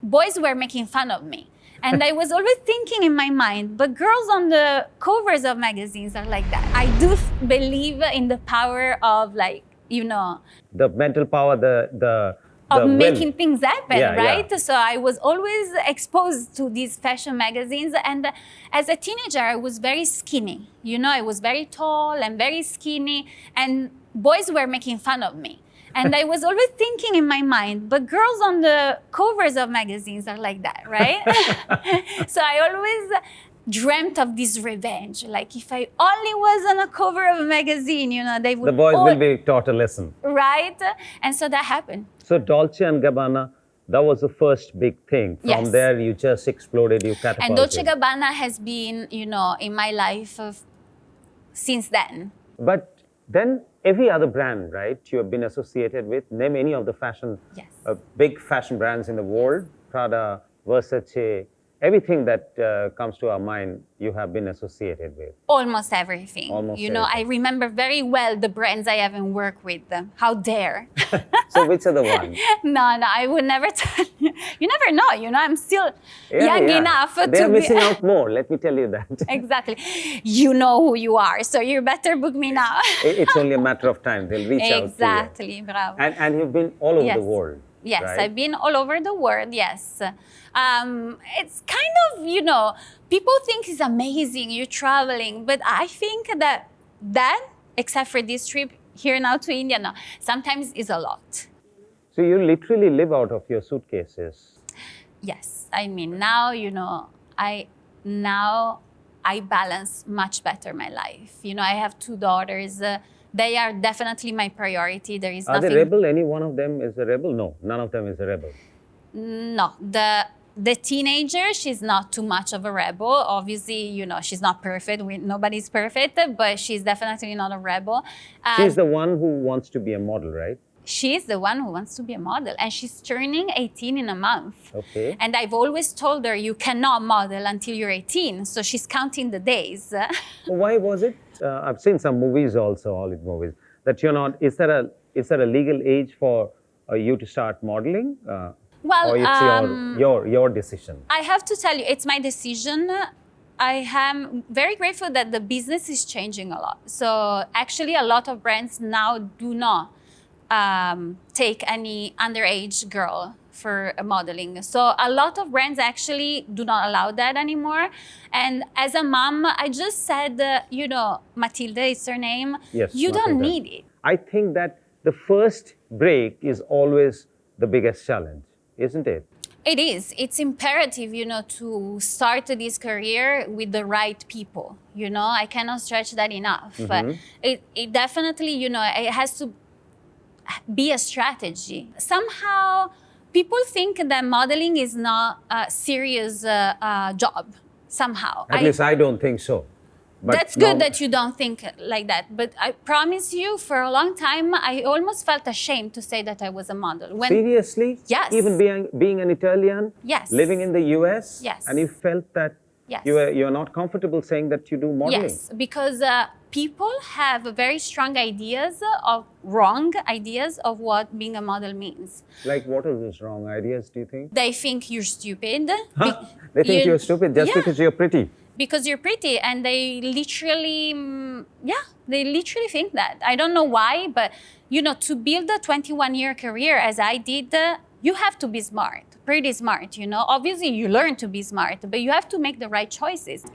boys were making fun of me. And I was always thinking in my mind, but girls on the covers of magazines are like that. I do believe in the power of the mental power, the of will. making things happen, Yeah, right? yeah. So I was always exposed to these fashion magazines. And as a teenager, I was very skinny. I was very tall and very skinny. And boys were making fun of me. And I was always thinking in my mind, but girls on the covers of magazines are like that, right? So I always dreamt of this revenge. Like if I only was on a cover of a magazine, they would The boys will be taught a lesson. Right? And so that happened. So Dolce & Gabbana, that was the first big thing. From Yes. there, you just exploded, you catapulted. And Dolce & Gabbana has been, in my life since then. But then every other brand, right, you have been associated with, name any of the Yes. big fashion brands in the world, Prada, Versace, everything that comes to our mind, you have been associated with. Almost everything. Almost I remember very well the brands I haven't worked with. How dare. So which are the ones? No, I would never tell you. You never know, I'm still young enough to They're be... missing out more, let me tell you that. Exactly. You know who you are, so you better book me now. It's only a matter of time, they'll reach out to you. Exactly, bravo. And you've been all over Yes. the world. Yes, right? I've been all over the world, yes. It's kind of, people think it's amazing, you're traveling, but I think that, except for this trip here now to India, no, sometimes is a lot. So you literally live out of your suitcases. Yes, I mean, now, I balance much better my life. I have 2 daughters. They are definitely my priority. There is Are nothing... they rebel? Any one of them is a rebel? No, none of them is a rebel. No, the teenager, she's not too much of a rebel. Obviously, she's not perfect. Nobody's perfect, but she's definitely not a rebel. She's the one who wants to be a model, right? She's the one who wants to be a model, and she's turning 18 in a month. Okay. And I've always told her, you cannot model until you're 18. So she's counting the days. Why was it? I've seen some movies also, Hollywood movies, that you're not, is there a legal age for you to start modeling? Well, or it's your decision? I have to tell you, it's my decision. I am very grateful that the business is changing a lot. So actually a lot of brands now do not take any underage girl for modeling. So a lot of brands actually do not allow that anymore. And as a mom, I just said, Matilda is her name. Yes, you Matilda. don't need it. I think that the first break is always the biggest challenge, isn't it? It is. It's imperative, to start this career with the right people. I cannot stretch that enough. Mm-hmm. It definitely, it has to be a strategy. Somehow, people think that modeling is not a serious job, somehow. At least I don't think so. But that's good that you don't think like that. But I promise you, for a long time, I almost felt ashamed to say that I was a model. Seriously? Yes. Even being an Italian? Yes. Living in the US? Yes. And you felt that Yes. you're not comfortable saying that you do modeling? Yes, because people have very strong wrong ideas of what being a model means. Like what are those wrong ideas, do you think? They think you're stupid. They think you're stupid just Yeah. because you're pretty. Because you're pretty, and they literally think that. I don't know why, but to build a 21-year career as I did, you have to be smart, pretty smart, Obviously, you learn to be smart, but you have to make the right choices.